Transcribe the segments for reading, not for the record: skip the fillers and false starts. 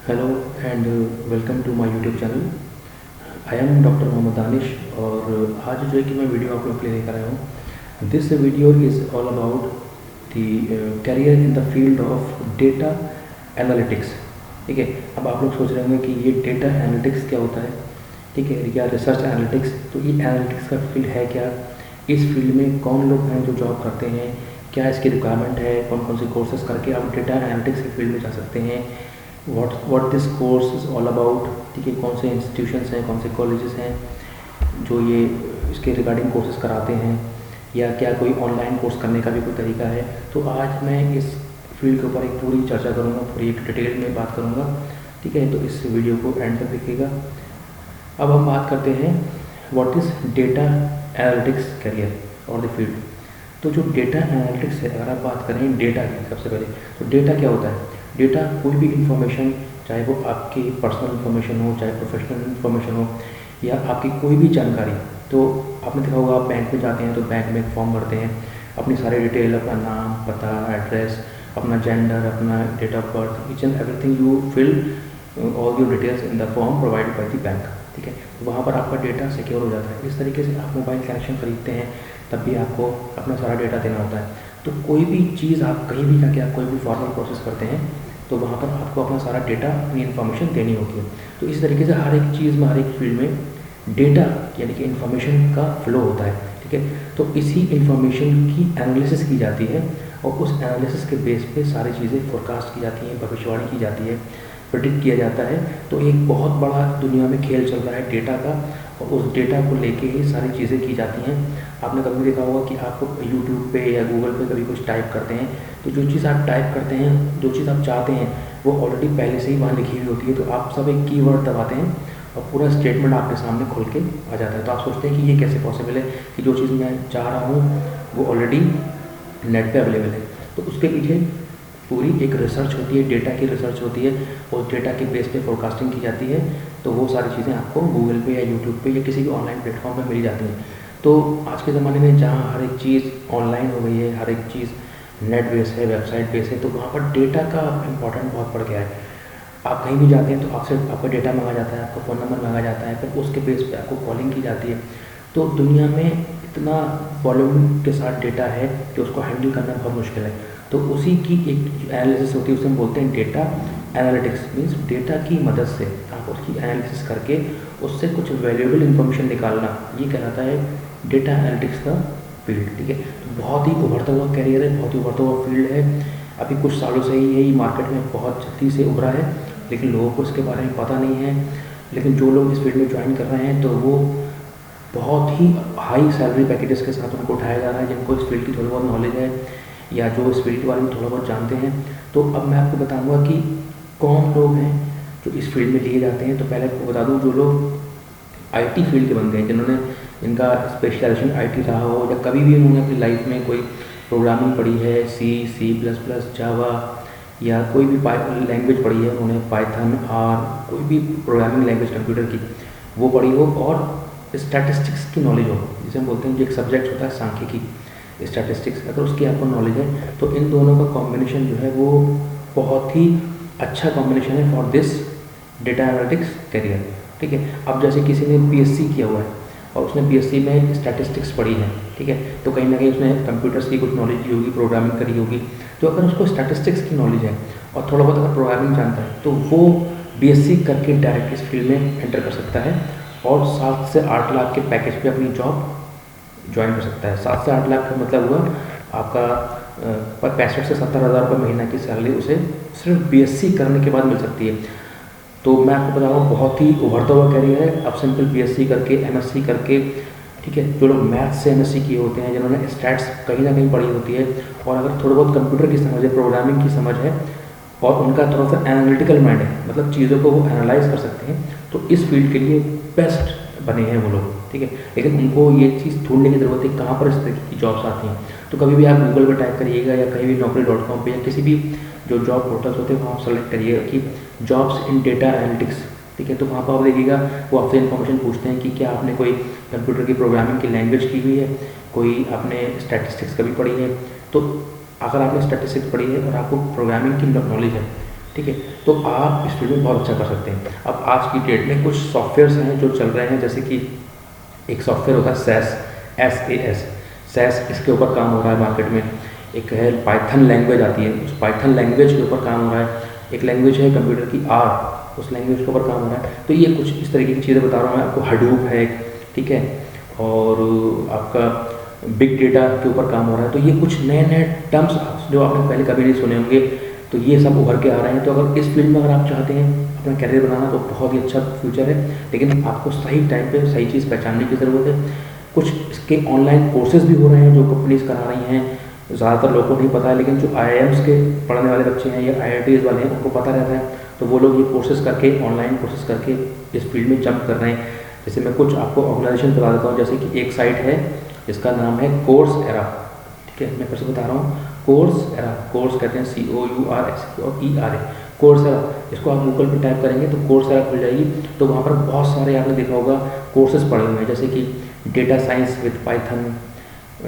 Hello and welcome to my YouTube channel. I am doctor Mohammad Danish और आज जो है कि मैं वीडियो आप लोग के लिए लेकर आया हूँ। This video is all about the career in the field of data analytics. ठीक है, अब आप लोग सोच रहे होंगे कि ये डेटा एनालिटिक्स क्या होता है, ठीक है, या रिसर्च एनालिटिक्स। तो ये एनालिटिक्स का फील्ड है क्या, इस फील्ड में कौन लोग हैं जो जॉब करते हैं, क्या इसकी रिक्वायरमेंट है, कौन कौन से कोर्सेज करके आप डेटा एनालिटिक्स के फील्ड में जा सकते हैं, what this course is all about. ठीक है, कौन से इंस्टीट्यूशंस हैं, कौन से कॉलेजेस हैं जो ये इसके रिगार्डिंग कोर्सेज कराते हैं, या क्या कोई ऑनलाइन कोर्स करने का भी कोई तरीका है। तो आज मैं इस फील्ड के ऊपर एक पूरी चर्चा करूँगा, पूरी एक डिटेल में बात करूँगा। ठीक है, तो इस वीडियो को एंड तक देखिएगा। अब हम बात करते हैं what is data analytics career और द फील्ड। तो जो डेटा एनालिटिक्स है, अगर आप बात करें डेटा की, सबसे पहले तो डेटा क्या होता है। डेटा कोई भी इंफॉर्मेशन, चाहे वो आपकी पर्सनल इन्फॉर्मेशन हो, चाहे प्रोफेशनल इन्फॉर्मेशन हो, या आपकी कोई भी जानकारी। तो आपने देखा होगा, आप बैंक में जाते हैं तो बैंक में एक फॉर्म भरते हैं, अपनी सारी डिटेल, अपना नाम, पता, एड्रेस, अपना जेंडर, अपना date of birth, each and everything you fill all your details in the form provided by the bank. ठीक है, तो वहाँ पर आपका डेटा सिक्योर हो जाता है। इस तरीके से आप मोबाइल कनेक्शन खरीदते हैं तब भी आपको अपना सारा डेटा देना होता है। तो कोई भी चीज़ आप कहीं भी जाके आप कोई भी फॉर्मल प्रोसेस करते हैं तो वहाँ पर आपको अपना सारा डेटा, अपनी इन्फॉर्मेशन देनी होती है। तो इस तरीके से हर एक चीज़ में, हर एक फील्ड में डेटा यानी कि इन्फॉर्मेशन का फ्लो होता है। ठीक है, तो इसी इन्फॉर्मेशन की एनालिसिस की जाती है और उस एनालिसिस के बेस पे सारी चीज़ें फोरकास्ट की जाती हैं, भविष्यवाणी की जाती है, प्रेडिक्ट किया जाता है। तो एक बहुत बड़ा दुनिया में खेल चल रहा है डेटा का, और उस डेटा को लेके ही सारी चीज़ें की जाती हैं। आपने कभी देखा होगा कि आपको यूट्यूब पे या गूगल पे कभी कुछ टाइप करते हैं तो जो चीज़ आप टाइप करते हैं, जो चीज़ आप चाहते हैं, वो ऑलरेडी पहले से ही वहाँ लिखी हुई होती है। तो आप सब एक कीवर्ड दबाते हैं और पूरा स्टेटमेंट आपके सामने खुल के आ जाता है। तो आप सोचते हैं कि ये कैसे पॉसिबल है कि जो चीज़ मैं चाह रहा हूँ वो ऑलरेडी नेट पे अवेलेबल है। तो उसके पीछे पूरी एक रिसर्च होती है, डेटा की रिसर्च होती है, और डेटा के बेस पे फोरकास्टिंग की जाती है। तो वो सारी चीज़ें आपको गूगल पे या यूट्यूब पे या किसी भी ऑनलाइन प्लेटफॉर्म पे मिल जाती हैं। तो आज के ज़माने में जहाँ हर एक चीज़ ऑनलाइन हो गई है, हर एक चीज़ नेट बेस है, वेबसाइट बेस है, तो वहाँ पर डेटा का इम्पोर्टेंट बहुत बढ़ गया है। आप कहीं भी जाते हैं तो आपसे आपका डेटा मांगा जाता है, आपका फ़ोन नंबर मांगा जाता है, फिर उसके बेस पे आपको कॉलिंग की जाती है। तो दुनिया में इतना वॉल्यूम के साथ डेटा है कि उसको हैंडल करना बहुत मुश्किल है। तो उसी की एक एनालिसिस होती है, उसे हम बोलते हैं डेटा एनालिटिक्स। मीन्स डेटा की मदद से आप उसकी एनालिसिस करके उससे कुछ वैल्यूएबल इन्फॉर्मेशन निकालना, ये कहलाता है डेटा एनालिटिक्स का फील्ड। ठीक है, तो बहुत ही उभरता हुआ कैरियर है, बहुत ही उभरता हुआ फील्ड है। अभी कुछ सालों से ही यही मार्केट में बहुत जल्दी से उभरा है, लेकिन लोगों को इसके बारे में पता नहीं है। लेकिन जो लोग इस फील्ड में ज्वाइन कर रहे हैं तो वो बहुत ही हाई सैलरी पैकेजेस के साथ उनको उठाया जा रहा है, जिनको इस फील्ड की थोड़ी बहुत नॉलेज है या जो इस फील्ड के बारे में थोड़ा बहुत जानते हैं। तो अब मैं आपको बताऊंगा कि कौन लोग हैं जो इस फील्ड में लिए जाते हैं। तो पहले आपको बता दूं, जो लोग आईटी फील्ड के बंदे हैं, जिन्होंने इनका स्पेशलाइजेशन आईटी रहा हो, या कभी भी उन्होंने अपनी लाइफ में कोई प्रोग्रामिंग पढ़ी है, C++, जावा, या कोई भी लैंग्वेज पढ़ी है उन्होंने, पाइथन, आर, कोई भी प्रोग्रामिंग लैंग्वेज कंप्यूटर की वो पढ़ी हो, और स्टैटिस्टिक्स की नॉलेज हो, जिसे हम बोलते हैं, जो एक सब्जेक्ट होता है सांख्यिकी, स्टैटिस्टिक्स, अगर उसकी आपको नॉलेज है तो इन दोनों का कॉम्बिनेशन जो है वो बहुत ही अच्छा कॉम्बिनेशन है for this data analytics career. ठीक है, अब जैसे किसी ने बीएससी किया हुआ है और उसने बीएससी में स्टैटिस्टिक्स पढ़ी है, ठीक है, तो कहीं ना कहीं उसने कंप्यूटर्स की कुछ नॉलेज की होगी, प्रोग्रामिंग करी होगी। तो अगर उसको स्टैटिस्टिक्स की नॉलेज है और थोड़ा बहुत अगर प्रोग्रामिंग जानता है तो वो बीएससी करके डायरेक्ट इस फील्ड में एंटर कर सकता है और 7 से 8 लाख के पैकेज पे अपनी जॉब ज्वाइन कर सकता है। 7 से 8 लाख का मतलब हुआ आपका 65 से 70 हज़ार रुपये महीना की सैलरी उसे सिर्फ बीएससी करने के बाद मिल सकती है। तो मैं आपको बता रहा हूँ, बहुत ही उभरता हुआ कैरियर है। अब सिंपल बीएससी करके, एमएससी करके, ठीक है, जो लोग मैथ्स से एमएससी किए होते हैं, जिन्होंने स्टैट्स कहीं ना कहीं पढ़ी होती है, और अगर थोड़ा बहुत कंप्यूटर की समझ है, प्रोग्रामिंग की समझ है, और उनका थोड़ा सा एनालिटिकल माइंड है, मतलब चीज़ों को वो एनालाइज कर सकते हैं, तो इस फील्ड के लिए बेस्ट बने हैं वो लोग। ठीक है, लेकिन उनको ये चीज़ ढूंढने की ज़रूरत है कहाँ पर इस तरीके की जॉब्स आती हैं। तो कभी भी आप गूगल पर टाइप करिएगा या कहीं भी naukri.com पे या किसी भी जो जॉब पोर्टल्स होते हैं वहाँ सेलेक्ट करिएगा कि जॉब्स इन डेटा एनालिटिक्स। ठीक है, तो वहाँ पर आप देखिएगा वो आपसे इन्फॉर्मेशन पूछते हैं कि क्या आपने कोई कंप्यूटर की प्रोग्रामिंग की लैंग्वेज की हुई है, कोई आपने स्टैटिस्टिक्स कभी पढ़ी है। तो अगर आपने स्टैटिस्टिक्स पढ़ी है और आपको प्रोग्रामिंग की नॉलेज है ठीक है। तो आप इस फील्ड में बहुत अच्छा कर सकते हैं। अब आज की डेट में कुछ सॉफ्टवेयर्स हैं जो चल रहे हैं, जैसे कि एक सॉफ्टवेयर होता है सैस, इसके ऊपर काम हो रहा है मार्केट में। एक है पाइथन लैंग्वेज आती है, उस पाइथन लैंग्वेज के ऊपर काम हो रहा है। एक लैंग्वेज है कंप्यूटर की आर, उस लैंग्वेज के ऊपर काम हो रहा है। तो ये कुछ इस तरीके की चीज़ें बता रहा हूँ मैं आपको। हडूप है, ठीक है, और आपका बिग डेटा के ऊपर काम हो रहा है। तो ये कुछ नए नए टर्म्स जो आपने पहले कभी नहीं सुने होंगे, तो ये सब उभर के आ रहे हैं। तो अगर इस फील्ड में अगर आप चाहते हैं अपना कैरियर बनाना, तो बहुत ही अच्छा फ्यूचर है। लेकिन आपको सही टाइम पे सही चीज़ पहचानने की ज़रूरत है। कुछ इसके ऑनलाइन कोर्सेज भी हो रहे हैं जो कंपनीज करा रही हैं, ज़्यादातर लोगों को नहीं पता है, लेकिन जो IIMs के पढ़ने वाले बच्चे हैं या IITs वाले हैं उनको पता रहता है। तो वो लोग ये कोर्सेज करके, ऑनलाइन कोर्सेज करके इस फील्ड में जंप कर रहे हैं। जैसे मैं कुछ आपको ऑर्गेनाइजेशन बता देता हूँ। जैसे कि एक साइट है जिसका नाम है कोर्सेरा, ठीक है, मैं फिर से बता रहा हूँ, कोर्सेरा, कोर्स कहते हैं COURS और ERA, कोर्सेरा। इसको आप गूगल पे टाइप करेंगे तो कोर्सेरा खुल जाएगी। तो वहाँ पर बहुत सारे आपने देखा होगा कोर्सेज पड़े हुए हैं, जैसे कि data science with Python,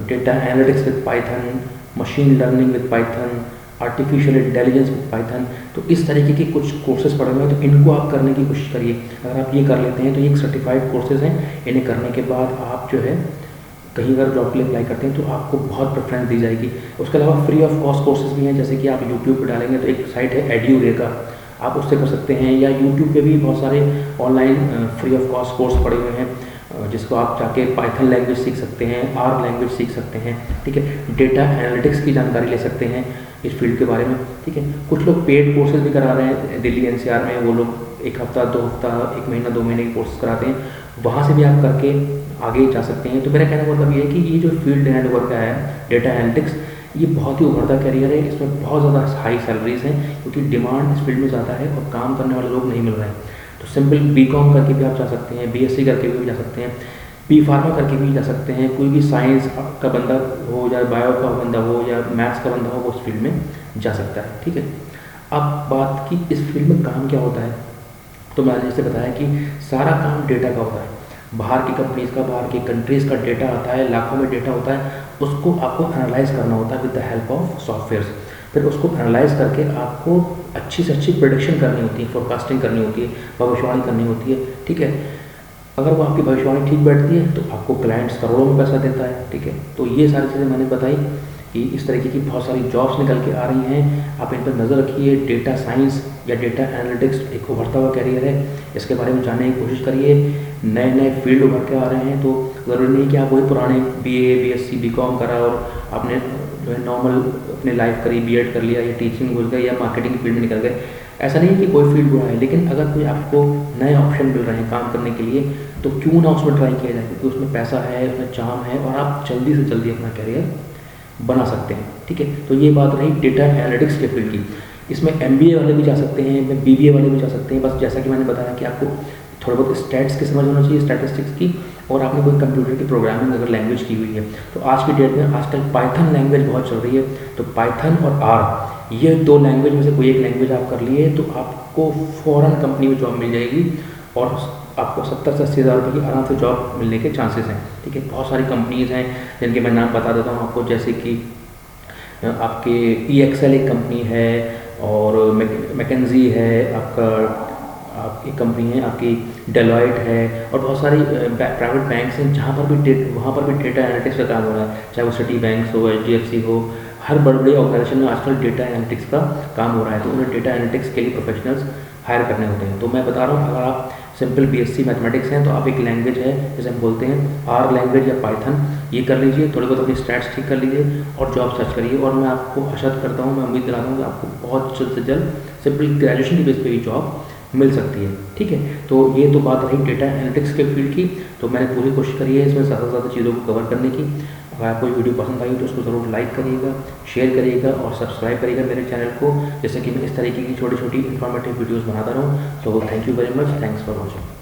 data analytics with Python, machine learning with Python, artificial intelligence with Python. तो इस तरीके के कुछ कोर्सेज पड़े हुए हैं, तो इनको आप करने की कोशिश करिए। अगर आप ये कर लेते हैं तो ये एक सर्टिफाइड कोर्सेज हैं। इन्हें करने के बाद आप जो है कहीं अगर जॉब के लिए अप्लाई करते हैं तो आपको बहुत प्रेफरेंस दी जाएगी। उसके अलावा फ्री ऑफ कॉस्ट कोर्सेज भी हैं, जैसे कि आप यूट्यूब पर डालेंगे तो एक साइट है एड्यूरेका, आप उससे कर सकते हैं। या यूट्यूब पे भी बहुत सारे online free of cost course पड़े हुए हैं, जिसको आप जाके पाइथन लैंग्वेज सीख सकते हैं, आर लैंग्वेज सीख सकते हैं, ठीक है। डेटा एनालिटिक्स की जानकारी ले सकते हैं इस फील्ड के बारे में, ठीक है। कुछ लोग पेड कोर्सेज भी करा रहे हैं दिल्ली NCR में, वो लोग 1 हफ्ता 2 हफ्ता 1 महीना 2 महीने के कोर्सेज कराते हैं, वहाँ से भी आप करके आगे जा सकते हैं। तो मेरा कहने का मतलब ये है कि ये जो फील्ड है उभर के आया है डेटा एनालिटिक्स, ये बहुत ही उभरता करियर है। इसमें बहुत ज़्यादा हाई सैलरीज हैं क्योंकि डिमांड इस फील्ड में ज़्यादा है और काम करने वाले लोग नहीं मिल रहे हैं। तो सिंपल BCom करके भी आप जा सकते हैं, BSc करके भी जा सकते हैं, B.Pharma करके भी जा सकते हैं। कोई भी साइंस का बंदा हो या बायो का बंदा हो या मैथ्स का बंदा हो, वो उस फील्ड में जा सकता है, ठीक है। अब बात की इस फील्ड में काम क्या होता है, तो मैंने जैसे बताया कि सारा काम डेटा का होता है। बाहर की कंपनीज का, बाहर की कंट्रीज़ का डेटा आता है, लाखों में डेटा होता है, उसको आपको एनालाइज करना होता है with the help of softwares. फिर उसको एनालाइज करके आपको अच्छी से अच्छी प्रेडिक्शन करनी होती है, फोरकास्टिंग करनी होती है, भविष्यवाणी करनी होती है, ठीक है। अगर वो आपकी भविष्यवाणी ठीक बैठती है तो आपको क्लाइंट्स करोड़ों में पैसा देता है, ठीक है। तो ये सारी चीज़ें मैंने बताई कि इस तरीके की बहुत सारी जॉब्स निकल के आ रही हैं, आप इन पर नज़र रखिए। डेटा साइंस या डेटा एनालिटिक्स एक उभरता हुआ कैरियर है, इसके बारे में जानने की कोशिश करिए। नए नए फील्ड उभर के आ रहे हैं, तो ज़रूरी नहीं कि आप वही पुराने BA BSc BCom करा और आपने जो है नॉर्मल अपनी लाइफ करी, B.Ed कर लिया या टीचिंग घुस गए या मार्केटिंग फील्ड में निकल गए। ऐसा नहीं है कि कोई फील्ड बुरा है, लेकिन अगर कोई आपको नए ऑप्शन मिल रहे हैं काम करने के लिए तो क्यों ना उसमें ट्राई किया जाए, क्योंकि उसमें पैसा है, उसमें चार्म है और आप जल्दी से जल्दी अपना कैरियर बना सकते हैं, ठीक है। तो ये बात रही डेटा एनालिटिक्स के फील्ड की। इसमें MBA वाले भी जा सकते हैं, इसमें BBA वाले भी जा सकते हैं। बस जैसा कि मैंने बताया कि आपको थोड़ा बहुत स्टैट्स की समझ होना चाहिए, स्टैटिस्टिक्स की, और आपने कोई कंप्यूटर की प्रोग्रामिंग अगर लैंग्वेज की हुई है। तो आज की डेट में आजकल पाइथन लैंग्वेज बहुत चल रही है, तो पाइथन और R, ये 2 लैंग्वेज में से कोई एक लैंग्वेज आप कर लिए तो आपको फ़ौरन कंपनी में जॉब मिल जाएगी और आपको 70 से 80 हज़ार रुपये की आराम से जॉब मिलने के चांसेस हैं, ठीक है। बहुत सारी कंपनीज़ हैं जिनके मैं नाम बता देता हूँ आपको, जैसे कि आपके EXL एक कंपनी है, और मैकेंजी है, आपकी कंपनी है, आपकी डेलॉयट है, और बहुत सारी प्राइवेट बैंक्स हैं जहाँ पर भी वहाँ पर भी डेटा एनालिटिक्स का काम हो रहा है, चाहे वो सिटी बैंक्स हो, HDFC हो, हर बड़े बड़े ऑर्गेनाइजेशन में आजकल डेटा एनालिटिक्स का काम हो रहा है। तो उन्हें डेटा एनालिटिक्स के लिए प्रोफेशनल्स हायर करने होते हैं। तो मैं बता रहा हूँ, अगर आप सिंपल BSc मैथमेटिक्स हैं तो आप एक लैंग्वेज है जैसे हम बोलते हैं R लैंग्वेज या पाइथन, ये कर लीजिए, थोड़े बहुत अपनी स्टैट्स ठीक कर लीजिए और जॉब सर्च करिए। और मैं आपको आशा करता हूँ, मैं उम्मीद दिलाता हूँ कि आपको बहुत जल्द से जल्द सिंपल ग्रेजुएशन की बेस पे ही जॉब मिल सकती है, ठीक है। तो ये तो बात रही डेटा एनालिटिक्स के फील्ड की। तो मैंने पूरी कोशिश करी है इसमें ज़्यादा से ज़्यादा चीज़ों को कवर करने की। अगर आपको वीडियो पसंद आई तो उसको ज़रूर लाइक करिएगा, शेयर करिएगा और सब्सक्राइब करिएगा मेरे चैनल को, जैसे कि मैं इस तरीके की छोटी छोटी इन्फॉर्मेटिव वीडियोज़ बनाता रहूँ। तो thank you very much, thanks for watching.